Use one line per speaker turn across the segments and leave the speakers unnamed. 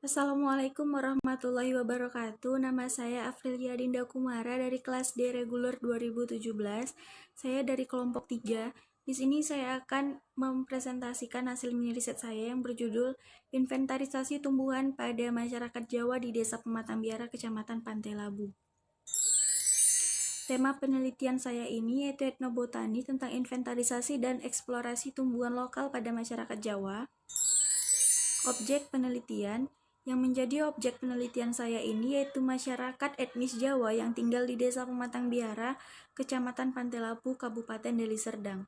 Assalamualaikum warahmatullahi wabarakatuh. Nama saya Afrilia Dinda Kumara dari kelas D Reguler 2017. Saya dari kelompok 3. Di sini saya akan mempresentasikan hasil mini riset saya yang berjudul Inventarisasi Tumbuhan pada Masyarakat Jawa di Desa Pematang Biara, Kecamatan Pantai Labu. Tema penelitian saya ini yaitu etnobotani tentang inventarisasi dan eksplorasi tumbuhan lokal pada masyarakat Jawa. Objek penelitian yang menjadi objek penelitian saya ini yaitu masyarakat etnis Jawa yang tinggal di Desa Pematang Biara, Kecamatan Pantai Labu, Kabupaten Deli Serdang.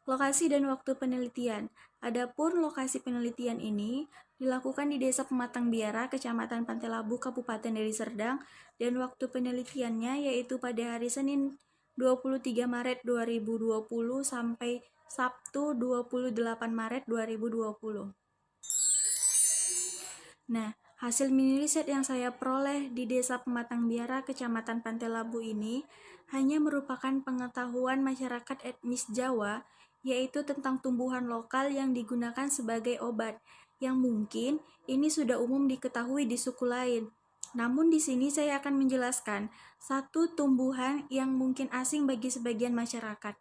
Lokasi dan waktu penelitian. Adapun lokasi penelitian ini dilakukan di Desa Pematang Biara, Kecamatan Pantai Labu, Kabupaten Deli Serdang, dan waktu penelitiannya yaitu pada hari Senin 23 Maret 2020 sampai Sabtu 28 Maret 2020. Nah, hasil mini riset yang saya peroleh di Desa Pematang Biara, Kecamatan Pantai Labu ini hanya merupakan pengetahuan masyarakat etnis Jawa, yaitu tentang tumbuhan lokal yang digunakan sebagai obat, yang mungkin ini sudah umum diketahui di suku lain. Namun di sini saya akan menjelaskan satu tumbuhan yang mungkin asing bagi sebagian masyarakat.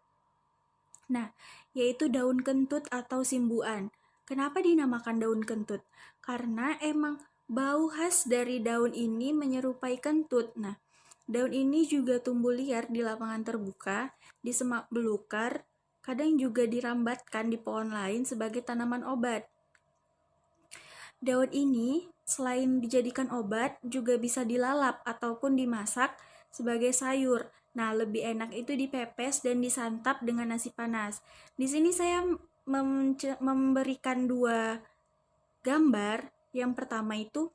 Nah, yaitu daun kentut atau simbuan. Kenapa dinamakan daun kentut? Karena emang bau khas dari daun ini menyerupai kentut. Nah, daun ini juga tumbuh liar di lapangan terbuka, di semak belukar, kadang juga dirambatkan di pohon lain sebagai tanaman obat. Daun ini selain dijadikan obat, juga bisa dilalap ataupun dimasak sebagai sayur. Nah, lebih enak itu dipepes dan disantap dengan nasi panas. Di sini saya memberikan dua gambar. Yang pertama itu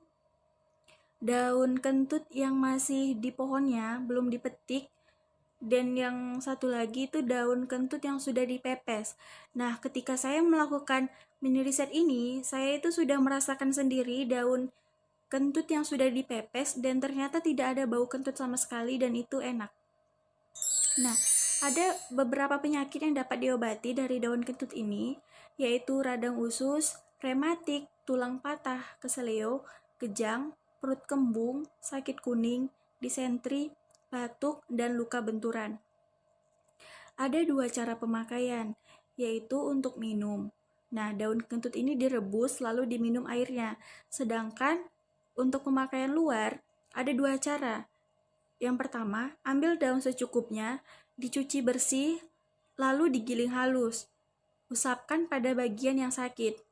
daun kentut yang masih di pohonnya, belum dipetik. Dan yang satu lagi itu daun kentut yang sudah dipepes. Nah, ketika saya melakukan mini riset ini, saya itu sudah merasakan sendiri daun kentut yang sudah dipepes dan ternyata tidak ada bau kentut sama sekali dan itu enak. Nah, ada beberapa penyakit yang dapat diobati dari daun kentut ini, yaitu radang usus, rematik, tulang patah, keseleo, kejang, perut kembung, sakit kuning, disentri, batuk, dan luka benturan. Ada dua cara pemakaian, yaitu untuk minum. Nah, daun kentut ini direbus lalu diminum airnya. Sedangkan untuk pemakaian luar, ada dua cara. Yang pertama, ambil daun secukupnya, dicuci bersih, lalu digiling halus. Usapkan pada bagian yang sakit.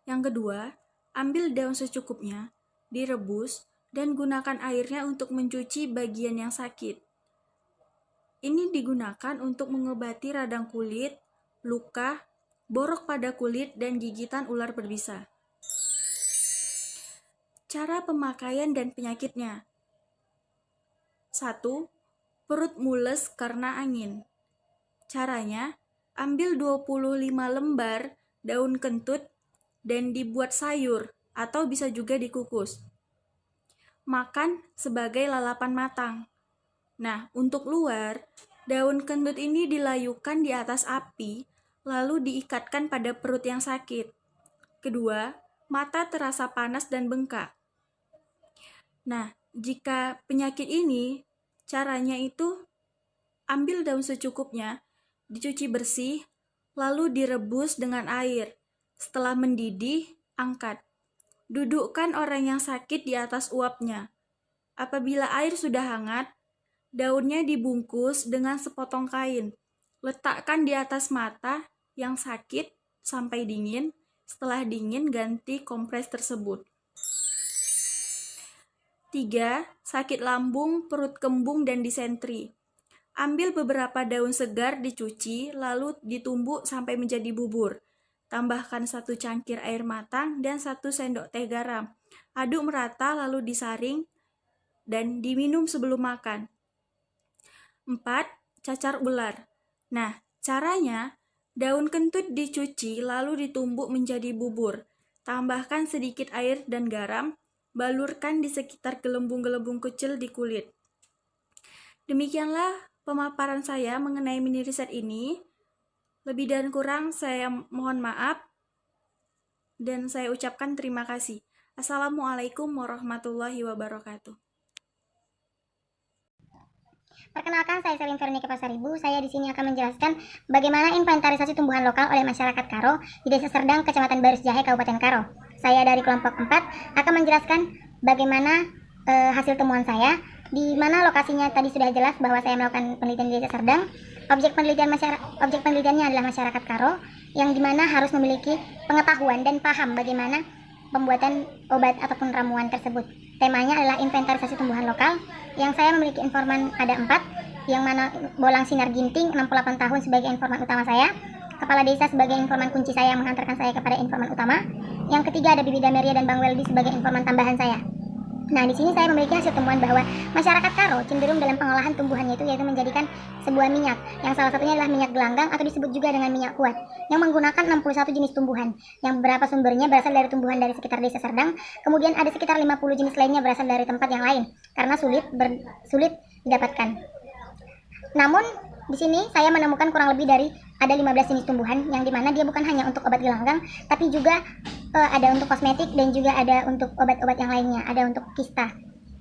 Yang kedua, ambil daun secukupnya, direbus, dan gunakan airnya untuk mencuci bagian yang sakit. Ini digunakan untuk mengobati radang kulit, luka, borok pada kulit, dan gigitan ular berbisa. Cara pemakaian dan penyakitnya. 1. Perut mules karena angin. Caranya, ambil 25 lembar daun kentut dan dibuat sayur atau bisa juga dikukus. Makan sebagai lalapan matang. Nah, untuk luar, daun kentut ini dilayukan di atas api lalu diikatkan pada perut yang sakit. Kedua, mata terasa panas dan bengkak. Nah, jika penyakit ini, caranya itu ambil daun secukupnya, dicuci bersih, lalu direbus dengan air. Setelah mendidih, angkat. Dudukkan orang yang sakit di atas uapnya. Apabila air sudah hangat, daunnya dibungkus dengan sepotong kain. Letakkan di atas mata yang sakit sampai dingin. Setelah dingin, ganti kompres tersebut. 3. Sakit lambung, perut kembung, dan disentri. Ambil beberapa daun segar dicuci, lalu ditumbuk sampai menjadi bubur. Tambahkan 1 cangkir air matang dan 1 sendok teh garam. Aduk merata lalu disaring dan diminum sebelum makan. 4. Cacar ular. Nah, caranya, daun kentut dicuci lalu ditumbuk menjadi bubur. Tambahkan sedikit air dan garam, balurkan di sekitar gelembung-gelembung kecil di kulit. Demikianlah pemaparan saya mengenai mini riset ini. Lebih dan kurang saya mohon maaf. dan saya ucapkan terima kasih. Assalamualaikum warahmatullahi wabarakatuh.
Perkenalkan, saya Selin Veronica Pasaribu. Saya di sini akan menjelaskan bagaimana inventarisasi tumbuhan lokal oleh masyarakat Karo di Desa Serdang, Kecamatan Baru Sejahe, Kabupaten Karo. Saya dari kelompok 4 akan menjelaskan bagaimana hasil temuan saya, di mana lokasinya tadi sudah jelas bahwa saya melakukan penelitian di Desa Serdang. Objek penelitiannya adalah masyarakat Karo, yang dimana harus memiliki pengetahuan dan paham bagaimana pembuatan obat ataupun ramuan tersebut. Temanya adalah inventarisasi tumbuhan lokal, yang saya memiliki informan ada 4, yang mana Bolang Sinar Ginting 68 tahun sebagai informan utama saya, Kepala Desa sebagai informan kunci saya yang menghantarkan saya kepada informan utama, yang ketiga ada Bibi Dameria dan Bang Weldi sebagai informan tambahan saya. Nah, di sini saya memiliki hasil temuan bahwa masyarakat Karo cenderung dalam pengolahan tumbuhannya itu yaitu menjadikan sebuah minyak, yang salah satunya adalah minyak gelanggang atau disebut juga dengan minyak kuat, yang menggunakan 61 jenis tumbuhan, yang beberapa sumbernya berasal dari tumbuhan dari sekitar Desa Serdang, kemudian ada sekitar 50 jenis lainnya berasal dari tempat yang lain, karena sulit didapatkan. Namun, di sini saya menemukan kurang lebih dari ada 15 jenis tumbuhan, yang dimana dia bukan hanya untuk obat gelanggang, tapi juga ada untuk kosmetik dan juga ada untuk obat-obat yang lainnya, ada untuk kista.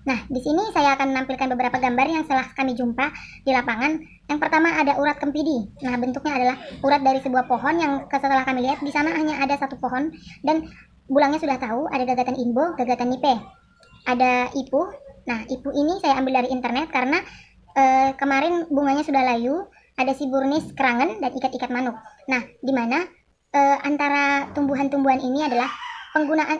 Nah, di sini saya akan menampilkan beberapa gambar yang telah kami jumpa di lapangan. Yang pertama ada urat kempidi. Nah, bentuknya adalah urat dari sebuah pohon yang setelah kami lihat di sana hanya ada satu pohon, dan bulangnya sudah tahu ada gagatan imbo, gagatan nipe, ada ipu. Nah, ipu ini saya ambil dari internet karena kemarin bunganya sudah layu, ada siburnis kerangan dan ikat-ikat manuk. Nah, di mana antara tumbuhan-tumbuhan ini adalah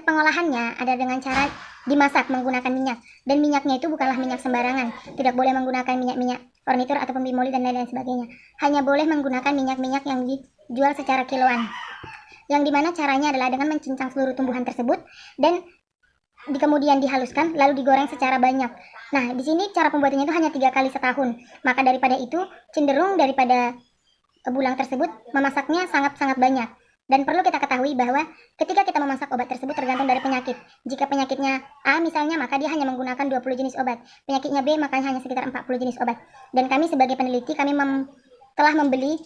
pengolahannya ada dengan cara dimasak menggunakan minyak, dan minyaknya itu bukanlah minyak sembarangan. Tidak boleh menggunakan minyak-minyak furnitur ataupun bimoli dan lain-lain sebagainya. Hanya boleh menggunakan minyak-minyak yang dijual secara kiloan. Yang dimana caranya adalah dengan mencincang seluruh tumbuhan tersebut dan kemudian dihaluskan lalu digoreng secara banyak. Nah, di sini cara pembuatannya itu hanya 3 kali setahun. Maka daripada itu cenderung daripada bulang tersebut memasaknya sangat-sangat banyak. Dan perlu kita ketahui bahwa ketika kita memasak obat tersebut tergantung dari penyakit. Jika penyakitnya A misalnya, maka dia hanya menggunakan 20 jenis obat. Penyakitnya B maka hanya sekitar 40 jenis obat. Dan kami sebagai peneliti kami telah membeli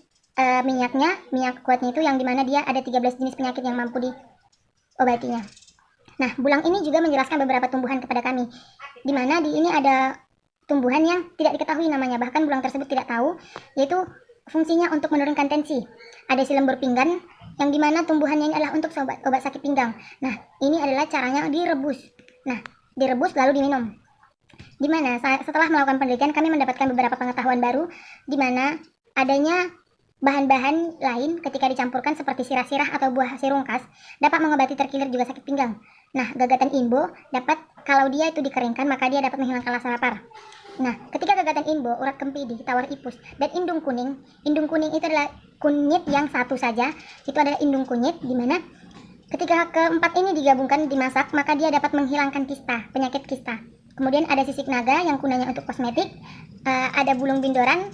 minyak kuatnya itu yang dimana dia ada 13 jenis penyakit yang mampu diobatinya. Nah, bulang ini juga menjelaskan beberapa tumbuhan kepada kami, di mana di ini ada tumbuhan yang tidak diketahui namanya, bahkan bulang tersebut tidak tahu, yaitu fungsinya untuk menurunkan tensi. Ada si lembur pinggan, yang dimana tumbuhannya ini adalah untuk obat sakit pinggang. Nah, ini adalah caranya direbus. Nah, direbus lalu diminum. Dimana setelah melakukan penelitian kami mendapatkan beberapa pengetahuan baru, di mana adanya bahan-bahan lain ketika dicampurkan seperti sirah-sirah atau buah sirungkas dapat mengobati terkilir juga sakit pinggang. Nah, gagatan imbo dapat, kalau dia itu dikeringkan maka dia dapat menghilangkan rasa lapar. Nah, ketika gagatan imbo, urat kempidi, tawar ipus, dan indung kuning itu adalah kunyit yang satu saja, itu adalah indung kunyit, di mana ketika keempat ini digabungkan dimasak maka dia dapat menghilangkan kista, penyakit kista. Kemudian ada sisik naga yang gunanya untuk kosmetik, ada bulung bindoran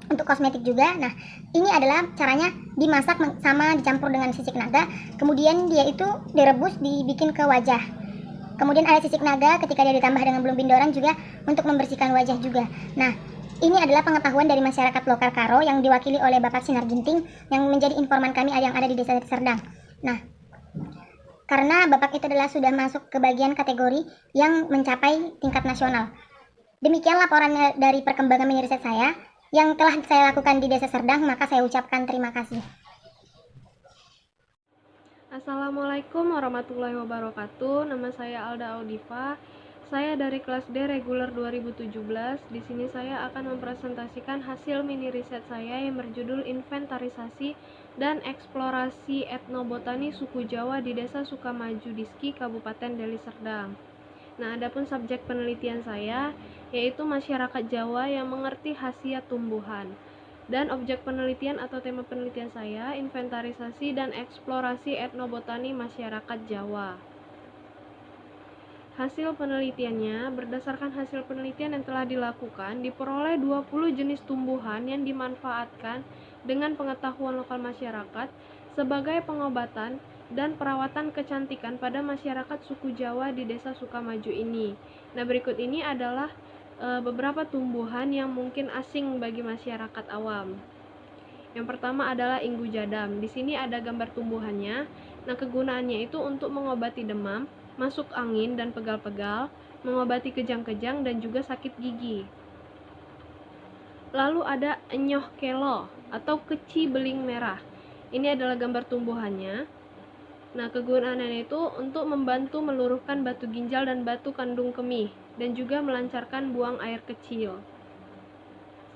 untuk kosmetik juga. Nah, ini adalah caranya dimasak sama dicampur dengan sisik naga, kemudian dia itu direbus dibikin ke wajah. Kemudian ada sisik naga ketika dia ditambah dengan bulung bindoran juga untuk membersihkan wajah juga. Nah, ini adalah pengetahuan dari masyarakat lokal Karo yang diwakili oleh Bapak Sinar Ginting yang menjadi informan kami yang ada di Desa Serdang. Nah, karena Bapak itu adalah sudah masuk ke bagian kategori yang mencapai tingkat nasional. Demikian laporan dari perkembangan mini riset saya yang telah saya lakukan di Desa Serdang, maka saya ucapkan terima kasih.
Assalamualaikum warahmatullahi wabarakatuh. Nama saya Alda Audifa. Saya dari kelas D reguler 2017. Di sini saya akan mempresentasikan hasil mini riset saya yang berjudul Inventarisasi dan Eksplorasi Etnobotani Suku Jawa di Desa Sukamaju Diski, Kabupaten Deli Serdang. Nah, adapun subjek penelitian saya yaitu masyarakat Jawa yang mengerti khasiat tumbuhan. Dan objek penelitian atau tema penelitian saya inventarisasi dan eksplorasi etnobotani masyarakat Jawa. Hasil penelitiannya, berdasarkan hasil penelitian yang telah dilakukan, diperoleh 20 jenis tumbuhan yang dimanfaatkan dengan pengetahuan lokal masyarakat sebagai pengobatan dan perawatan kecantikan pada masyarakat suku Jawa di Desa Sukamaju ini. Nah, berikut ini adalah beberapa tumbuhan yang mungkin asing bagi masyarakat awam. Yang pertama adalah Inggu Jadam. Di sini ada gambar tumbuhannya. Nah, kegunaannya itu untuk mengobati demam, masuk angin dan pegal-pegal, mengobati kejang-kejang dan juga sakit gigi. Lalu ada Enyoh Kelo atau keci beling merah. Ini adalah gambar tumbuhannya. Nah, kegunaannya itu untuk membantu meluruhkan batu ginjal dan batu kandung kemih dan juga melancarkan buang air kecil.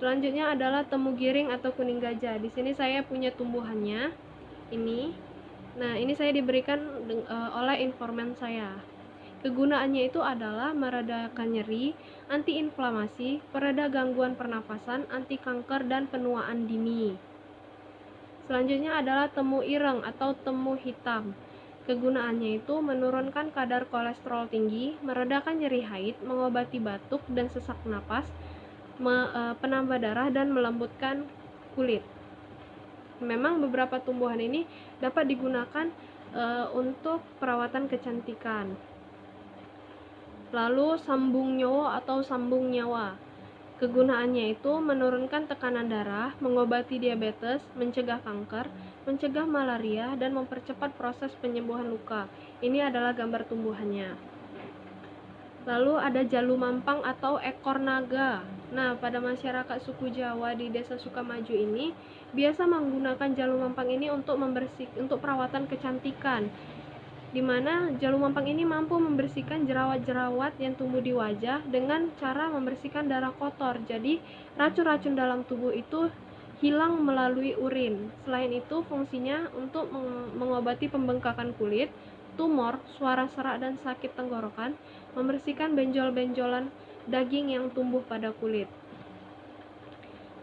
Selanjutnya adalah temu giring atau kuning gajah. Di sini saya punya tumbuhannya. Ini. Nah, ini saya diberikan oleh informan saya. Kegunaannya itu adalah meredakan nyeri, antiinflamasi, pereda gangguan pernafasan, anti kanker dan penuaan dini. Selanjutnya adalah temu ireng atau temu hitam. Kegunaannya itu menurunkan kadar kolesterol tinggi, meredakan nyeri haid, mengobati batuk dan sesak napas, penambah darah dan melembutkan kulit. Memang beberapa tumbuhan ini dapat digunakan untuk perawatan kecantikan. Lalu sambung nyawa atau sambung nyawa. Kegunaannya itu menurunkan tekanan darah, mengobati diabetes, mencegah kanker, mencegah malaria, dan mempercepat proses penyembuhan luka. Ini adalah gambar tumbuhannya. Lalu ada jalu mampang atau ekor naga. Nah, pada masyarakat suku Jawa di Desa Sukamaju ini biasa menggunakan jalu mampang ini untuk perawatan kecantikan. Di mana jalu mampang ini mampu membersihkan jerawat-jerawat yang tumbuh di wajah dengan cara membersihkan darah kotor. Jadi, racun-racun dalam tubuh itu hilang melalui urin. Selain itu, fungsinya untuk mengobati pembengkakan kulit, tumor, suara serak dan sakit tenggorokan, membersihkan benjol-benjolan daging yang tumbuh pada kulit.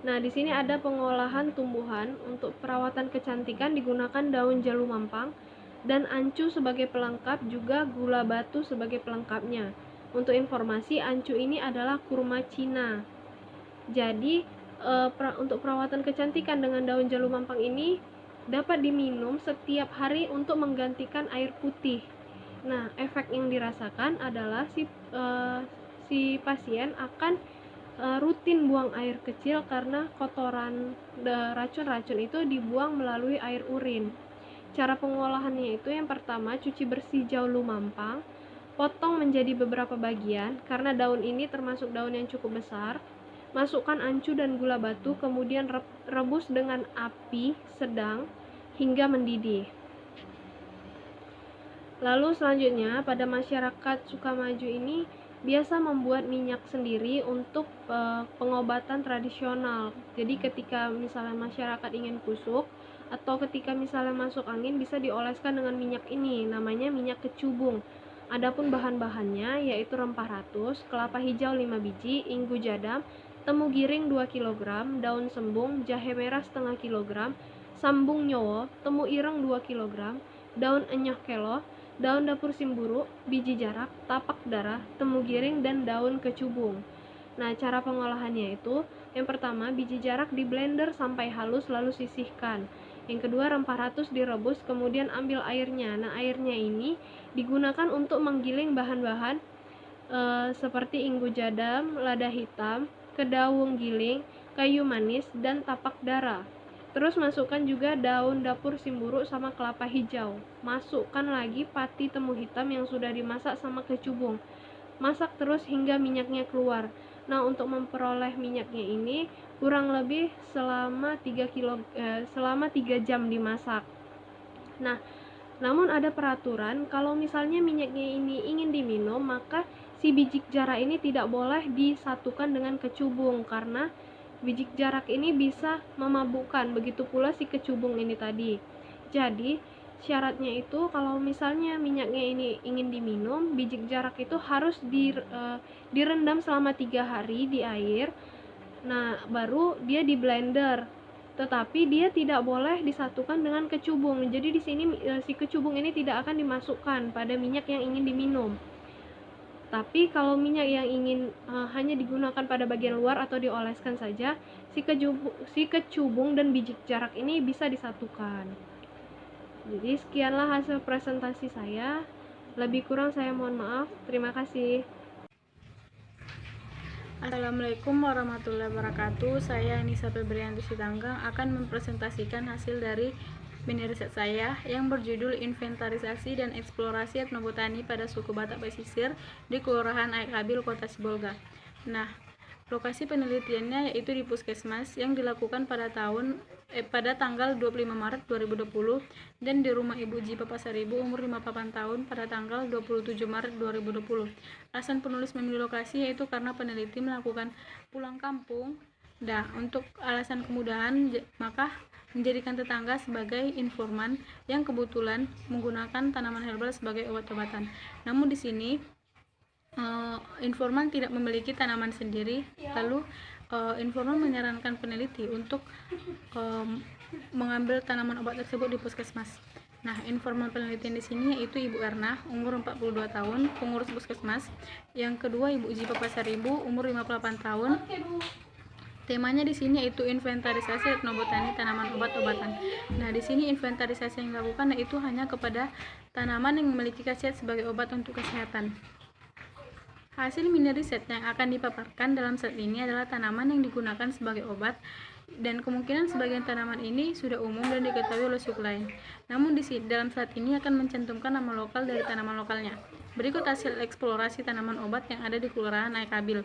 Nah, di sini ada pengolahan tumbuhan untuk perawatan kecantikan digunakan daun jalu mampang dan ancu sebagai pelengkap, juga gula batu sebagai pelengkapnya. Untuk informasi, ancu ini adalah kurma Cina. Jadi, untuk perawatan kecantikan dengan daun jalu mampang ini dapat diminum setiap hari untuk menggantikan air putih. Nah, efek yang dirasakan adalah si pasien akan rutin buang air kecil karena kotoran racun-racun itu dibuang melalui air urin. Cara pengolahannya itu yang pertama, cuci bersih jalu mampang, potong menjadi beberapa bagian karena daun ini termasuk daun yang cukup besar. Masukkan ancu dan gula batu, kemudian rebus dengan api sedang hingga mendidih. Lalu selanjutnya, pada masyarakat Sukamaju ini biasa membuat minyak sendiri untuk pengobatan tradisional. Jadi ketika misalnya masyarakat ingin kusuk atau ketika misalnya masuk angin, bisa dioleskan dengan minyak ini, namanya minyak kecubung. Adapun bahan-bahannya yaitu rempah ratus, kelapa hijau 5 biji, inggu jadam, temu giring 2 kg, daun sembung, jahe merah setengah kg, sambung nyowo, temu ireng 2 kg, daun enyoh kelo, daun dapur simburu, biji jarak, tapak darah, temu giring, dan daun kecubung. Nah, cara pengolahannya itu, yang pertama, biji jarak di blender sampai halus lalu sisihkan. Yang kedua, rempah ratus direbus, kemudian ambil airnya. Nah, airnya ini digunakan untuk menggiling bahan-bahan seperti inggu jadam, lada hitam, kedaung giling, kayu manis, dan tapak darah. Terus masukkan juga daun dapur simburu sama kelapa hijau. Masukkan lagi pati temu hitam yang sudah dimasak sama kecubung. Masak terus hingga minyaknya keluar. Nah, untuk memperoleh minyaknya ini kurang lebih selama 3 jam dimasak. Nah, namun ada peraturan, kalau misalnya minyaknya ini ingin diminum, maka si biji jarak ini tidak boleh disatukan dengan kecubung karena biji jarak ini bisa memabukkan, begitu pula si kecubung ini tadi. Jadi, syaratnya itu kalau misalnya minyaknya ini ingin diminum, biji jarak itu harus direndam selama 3 hari di air. Nah, baru dia di blender. Tetapi dia tidak boleh disatukan dengan kecubung. Jadi di sini si kecubung ini tidak akan dimasukkan pada minyak yang ingin diminum. Tapi kalau minyak yang ingin hanya digunakan pada bagian luar atau dioleskan saja, si kecubung dan biji jarak ini bisa disatukan. Jadi sekianlah hasil presentasi saya. Lebih kurang saya mohon maaf. Terima kasih.
Assalamualaikum warahmatullahi wabarakatuh. Saya Nisa Febrianti Sitanggang akan mempresentasikan hasil dari mini riset saya yang berjudul Inventarisasi dan Eksplorasi Etnobotani pada Suku Batak Pesisir di Kelurahan Aikabil, Kota Sibolga. Nah, lokasi penelitiannya yaitu di Puskesmas yang dilakukan pada tanggal 25 Maret 2020 dan di rumah Ibu Jipa Pasaribu umur 58 tahun pada tanggal 27 Maret 2020. Alasan penulis memilih lokasi yaitu karena peneliti melakukan pulang kampung. Nah, untuk alasan kemudahan maka menjadikan tetangga sebagai informan yang kebetulan menggunakan tanaman herbal sebagai obat-obatan. Namun di sini informan tidak memiliki tanaman sendiri, lalu informan menyarankan peneliti untuk mengambil tanaman obat tersebut di puskesmas. Nah, informan penelitian di sini yaitu Ibu Erna, umur 42 tahun, pengurus puskesmas. Yang kedua Ibu Jipa Pasaribu, umur 58 tahun. Temanya di sini yaitu inventarisasi etnobotani tanaman obat-obatan. Nah, di sini inventarisasi yang dilakukan yaitu hanya kepada tanaman yang memiliki khasiat sebagai obat untuk kesehatan. Hasil mini riset yang akan dipaparkan dalam slide ini adalah tanaman yang digunakan sebagai obat, dan kemungkinan sebagian tanaman ini sudah umum dan diketahui oleh suku lain. Namun dalam slide ini akan mencantumkan nama lokal dari tanaman lokalnya. Berikut hasil eksplorasi tanaman obat yang ada di Kelurahan Aikabil.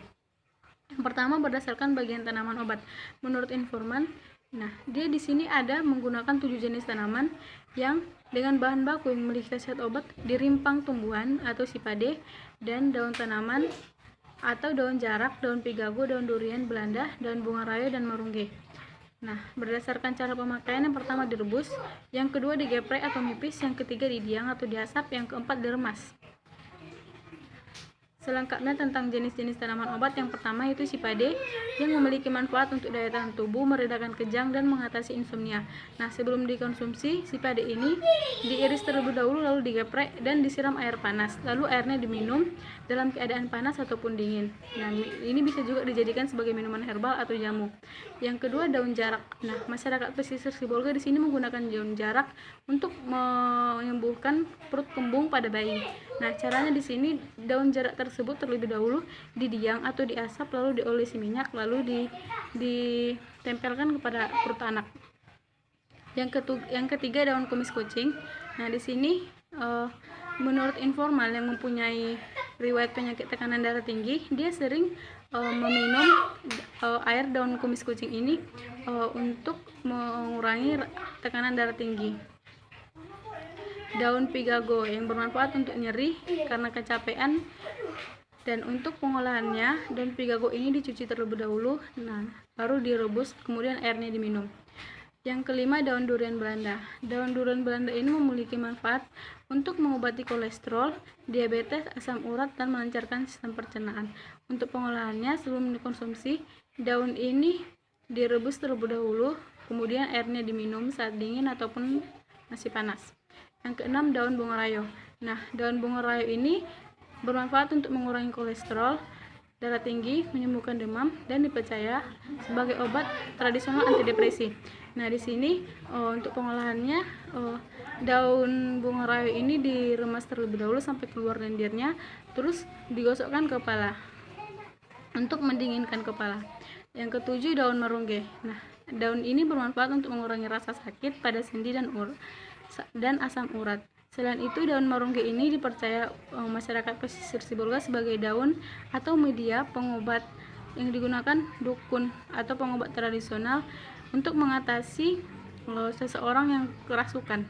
Yang pertama berdasarkan bagian tanaman obat. Menurut informan, dia di sini ada menggunakan 7 jenis tanaman yang dengan bahan baku yang memiliki khasiat obat di rimpang tumbuhan atau sipade, dan daun tanaman atau daun jarak, daun pigago, daun durian Belanda, daun bunga rayo, dan marungge. Nah, berdasarkan cara pemakaian, yang pertama direbus, yang kedua digeprek atau nipis, yang ketiga didiang atau diasap, yang keempat diremas. Selengkapnya tentang jenis-jenis tanaman obat, yang pertama yaitu sipade yang memiliki manfaat untuk daya tahan tubuh, meredakan kejang, dan mengatasi insomnia. Nah, sebelum dikonsumsi, sipade ini diiris terlebih dahulu lalu digeprek dan disiram air panas, lalu airnya diminum dalam keadaan panas ataupun dingin. Nah, ini bisa juga dijadikan sebagai minuman herbal atau jamu. Yang kedua daun jarak. Nah, masyarakat pesisir Sibolga di sini menggunakan daun jarak untuk menyembuhkan perut kembung pada bayi. Nah, caranya di sini daun jarak tersebut terlebih dahulu didiang atau diasap lalu diolesi minyak lalu ditempelkan kepada perut anak. Yang ketiga daun kumis kucing. Nah, di sini menurut informal yang mempunyai riwayat penyakit tekanan darah tinggi, dia sering meminum air daun kumis kucing ini untuk mengurangi tekanan darah tinggi. Daun pigago yang bermanfaat untuk nyeri karena kecapean, dan untuk pengolahannya daun pigago ini dicuci terlebih dahulu, baru direbus, kemudian airnya diminum. Yang kelima daun durian Belanda. Daun durian Belanda ini memiliki manfaat untuk mengobati kolesterol, diabetes, asam urat, dan melancarkan sistem pencernaan. Untuk pengolahannya sebelum dikonsumsi, daun ini direbus terlebih dahulu, kemudian airnya diminum saat dingin ataupun masih panas. Yang keenam daun bunga rayo. Nah, daun bunga rayo ini bermanfaat untuk mengurangi kolesterol, darah tinggi, menyembuhkan demam, dan dipercaya sebagai obat tradisional antidepresi. Nah, di sini untuk pengolahannya daun bunga rayo ini diremas terlebih dahulu sampai keluar lendirnya, terus digosokkan kepala untuk mendinginkan kepala. Yang ketujuh daun marungge. Nah, daun ini bermanfaat untuk mengurangi rasa sakit pada sendi dan asam urat. Selain itu, daun marungge ini dipercaya masyarakat pesisir Sibolga sebagai daun atau media pengobat yang digunakan dukun atau pengobat tradisional untuk mengatasi seseorang yang kerasukan.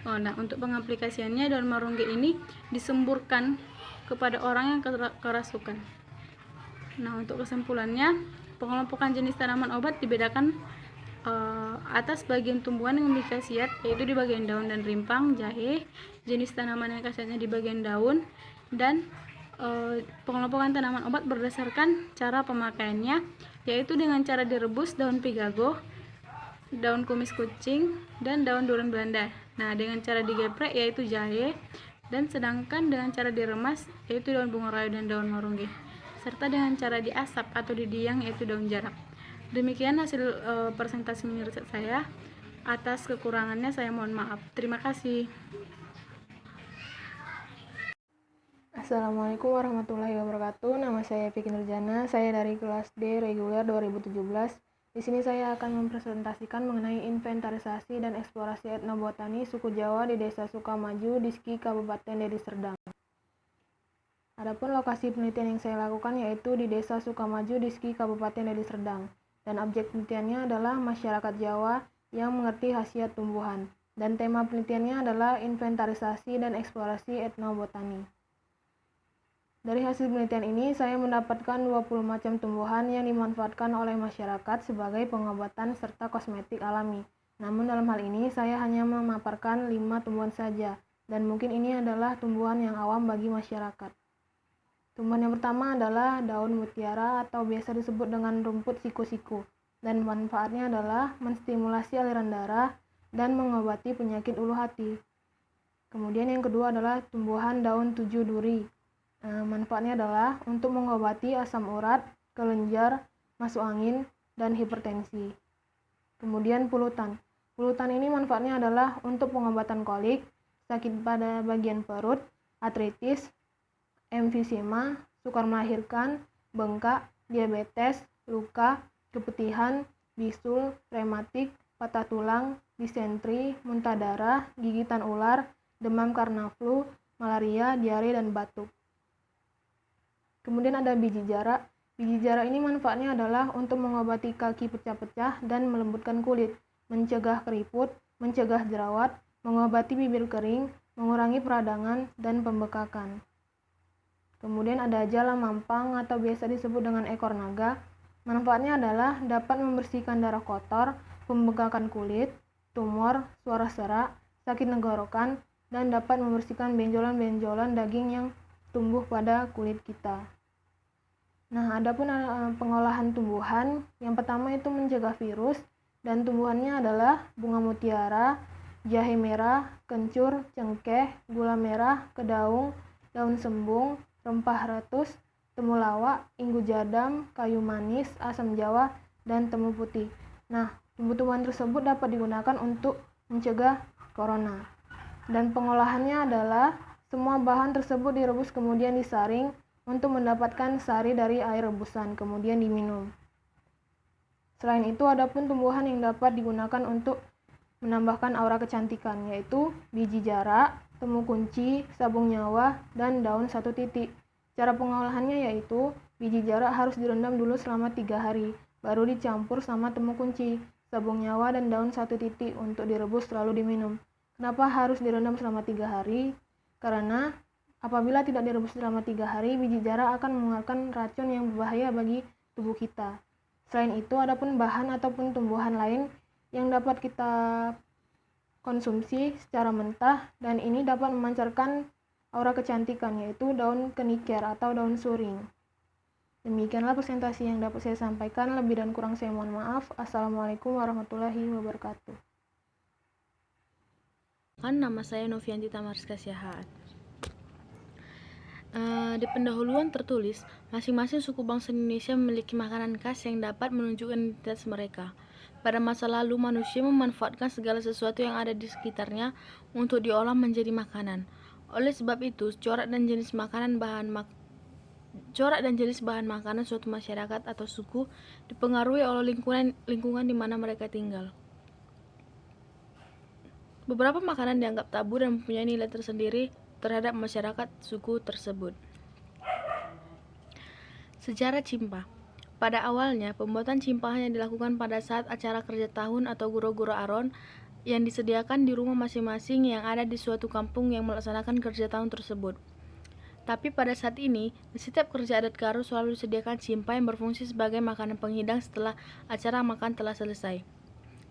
Nah, untuk pengaplikasiannya daun marungge ini disemburkan kepada orang yang kerasukan. Nah, untuk kesimpulannya, pengelompokan jenis tanaman obat dibedakan atas bagian tumbuhan yang memiliki khasiat, yaitu di bagian daun dan rimpang, jahe, jenis tanaman yang khasiatnya di bagian daun, dan pengelompokan tanaman obat berdasarkan cara pemakaiannya, yaitu dengan cara direbus daun pigago, daun kumis kucing, dan daun durian Belanda. Nah, dengan cara digeprek yaitu jahe, dan sedangkan dengan cara diremas yaitu daun bunga rayo dan daun marungge, serta dengan cara diasap atau didiang yaitu daun jarak. Demikian hasil presentasi mini riset saya. Atas kekurangannya saya mohon maaf. Terima kasih.
Assalamualaikum warahmatullahi wabarakatuh. Nama saya Vicky Nurjana. Saya dari kelas D reguler 2017. Di sini saya akan mempresentasikan mengenai inventarisasi dan eksplorasi etnobotani suku Jawa di Desa Sukamaju, Diski, Kabupaten Deli Serdang. Adapun lokasi penelitian yang saya lakukan yaitu di Desa Sukamaju, Diski, Kabupaten Deli Serdang. Dan objek penelitiannya adalah masyarakat Jawa yang mengerti khasiat tumbuhan. Dan tema penelitiannya adalah inventarisasi dan eksplorasi etnobotani. Dari hasil penelitian ini, saya mendapatkan 20 macam tumbuhan yang dimanfaatkan oleh masyarakat sebagai pengobatan serta kosmetik alami. Namun dalam hal ini, saya hanya memaparkan 5 tumbuhan saja, dan mungkin ini adalah tumbuhan yang awam bagi masyarakat. Tumbuhan yang pertama adalah daun mutiara atau biasa disebut dengan rumput siku-siku, dan manfaatnya adalah menstimulasi aliran darah dan mengobati penyakit ulu hati. Kemudian yang kedua adalah tumbuhan daun tujuh duri. Manfaatnya adalah untuk mengobati asam urat, kelenjar, masuk angin, dan hipertensi. Kemudian pulutan. Pulutan ini manfaatnya adalah untuk pengobatan kolik, sakit pada bagian perut, artritis, emfisema, sukar melahirkan, bengkak, diabetes, luka, keputihan, bisul, rematik, patah tulang, disentri, muntah darah, gigitan ular, demam karena flu, malaria, diare, dan batuk. Kemudian ada biji jarak. Biji jarak ini manfaatnya adalah untuk mengobati kaki pecah-pecah dan melembutkan kulit, mencegah keriput, mencegah jerawat, mengobati bibir kering, mengurangi peradangan, dan pembekakan. Kemudian ada jala mampang atau biasa disebut dengan ekor naga. Manfaatnya adalah dapat membersihkan darah kotor, pembekakan kulit, tumor, suara serak, sakit tenggorokan, dan dapat membersihkan benjolan-benjolan daging yang tumbuh pada kulit kita. Nah, adapun pengolahan tumbuhan, yang pertama itu mencegah virus, dan tumbuhannya adalah bunga mutiara, jahe merah, kencur, cengkeh, gula merah, kedaung, daun sembung, rempah ratus, temulawak, inggu jadam, kayu manis, asam jawa, dan temu putih. Nah, tumbuh-tumbuhan tersebut dapat digunakan untuk mencegah corona. Dan pengolahannya adalah semua bahan tersebut direbus kemudian disaring untuk mendapatkan sari dari air rebusan, kemudian diminum. Selain itu, ada pun tumbuhan yang dapat digunakan untuk menambahkan aura kecantikan, yaitu biji jarak, temu kunci, sabung nyawa, dan daun satu titik. Cara pengolahannya yaitu biji jarak harus direndam dulu selama 3 hari, baru dicampur sama temu kunci, sabung nyawa, dan daun satu titik untuk direbus lalu diminum. Kenapa harus direndam selama 3 hari? Karena apabila tidak direbus selama 3 hari, biji jarak akan mengeluarkan racun yang berbahaya bagi tubuh kita. Selain itu, ada pun bahan ataupun tumbuhan lain yang dapat kita konsumsi secara mentah, dan ini dapat memancarkan aura kecantikan, yaitu daun keniker atau daun suring. Demikianlah presentasi yang dapat saya sampaikan. Lebih dan kurang saya mohon maaf. Assalamualaikum warahmatullahi wabarakatuh.
Nama saya Novianti Tamariska Siahaan. Di pendahuluan tertulis, masing-masing suku bangsa Indonesia memiliki makanan khas yang dapat menunjukkan identitas mereka. Pada masa lalu, manusia memanfaatkan segala sesuatu yang ada di sekitarnya untuk diolah menjadi makanan. Oleh sebab itu, corak dan jenis bahan makanan suatu masyarakat atau suku dipengaruhi oleh lingkungan di mana mereka tinggal. Beberapa makanan dianggap tabu dan mempunyai nilai tersendiri terhadap masyarakat suku tersebut. Sejarah cimpa. Pada awalnya, pembuatan cimpa hanya dilakukan pada saat acara kerja tahun atau guro-guro aron yang disediakan di rumah masing-masing yang ada di suatu kampung yang melaksanakan kerja tahun tersebut. Tapi pada saat ini, di setiap kerja adat Karo selalu disediakan cimpa yang berfungsi sebagai makanan penghidang setelah acara makan telah selesai.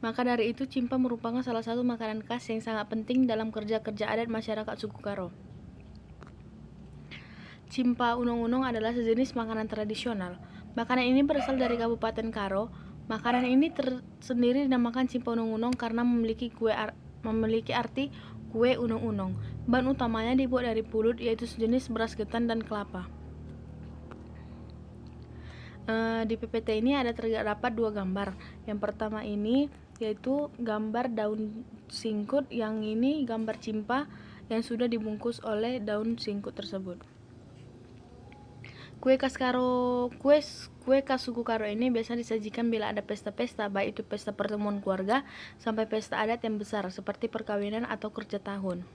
Maka dari itu, cimpa merupakan salah satu makanan khas yang sangat penting dalam kerja-kerja adat masyarakat suku Karo. Cimpa unong-unong adalah sejenis makanan tradisional. Makanan ini berasal dari Kabupaten Karo. Makanan ini tersendiri dinamakan cimpa unong-unong karena memiliki arti kue unong-unong. Bahan utamanya dibuat dari pulut, yaitu sejenis beras ketan dan kelapa. Di PPT ini terdapat 2 gambar. Yang pertama ini yaitu gambar daun singkut, yang ini gambar cimpa yang sudah dibungkus oleh daun singkut tersebut. Kue khas suku Karo ini biasa disajikan bila ada pesta-pesta, baik itu pesta pertemuan keluarga sampai pesta adat yang besar seperti perkawinan atau kerja tahun.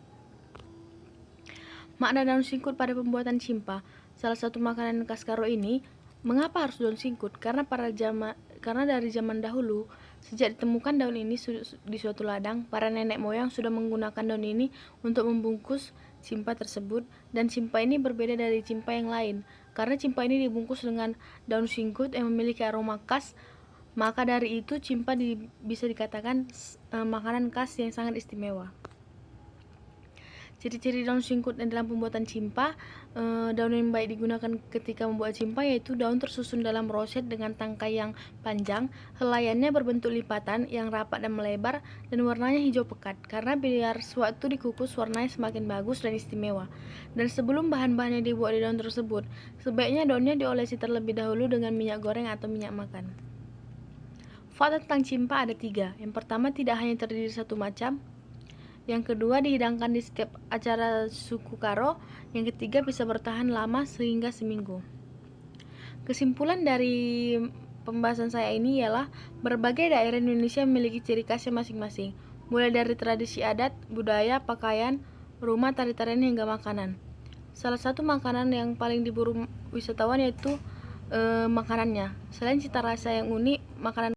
Makna daun singkut pada pembuatan cimpa. Salah satu makanan khas Karo ini, mengapa harus daun singkut? Karena dari zaman dahulu, sejak ditemukan daun ini di suatu ladang, para nenek moyang sudah menggunakan daun ini untuk membungkus cimpa tersebut, dan cimpa ini berbeda dari cimpa yang lain. Karena cimpa ini dibungkus dengan daun singkut yang memiliki aroma khas, maka dari itu cimpa bisa dikatakan makanan khas yang sangat istimewa. Ciri-ciri daun singkut dalam pembuatan cimpa. Daun yang baik digunakan ketika membuat cimpa yaitu daun tersusun dalam roset dengan tangkai yang panjang, helaiannya berbentuk lipatan yang rapat dan melebar, dan warnanya hijau pekat, karena biar sewaktu dikukus warnanya semakin bagus dan istimewa. Dan sebelum bahan-bahan yang dibuat di daun tersebut, sebaiknya daunnya diolesi terlebih dahulu dengan minyak goreng atau minyak makan. Fakta tentang cimpa ada 3. Yang pertama, tidak hanya terdiri satu macam. Yang kedua, dihidangkan di setiap acara suku Karo. Yang ketiga, bisa bertahan lama sehingga seminggu. Kesimpulan dari pembahasan saya ini ialah berbagai daerah Indonesia memiliki ciri khasnya masing-masing, mulai dari tradisi adat, budaya, pakaian, rumah, tari-tarian hingga makanan. Salah satu makanan yang paling diburu wisatawan yaitu makanannya. Selain cita rasa yang unik, makanan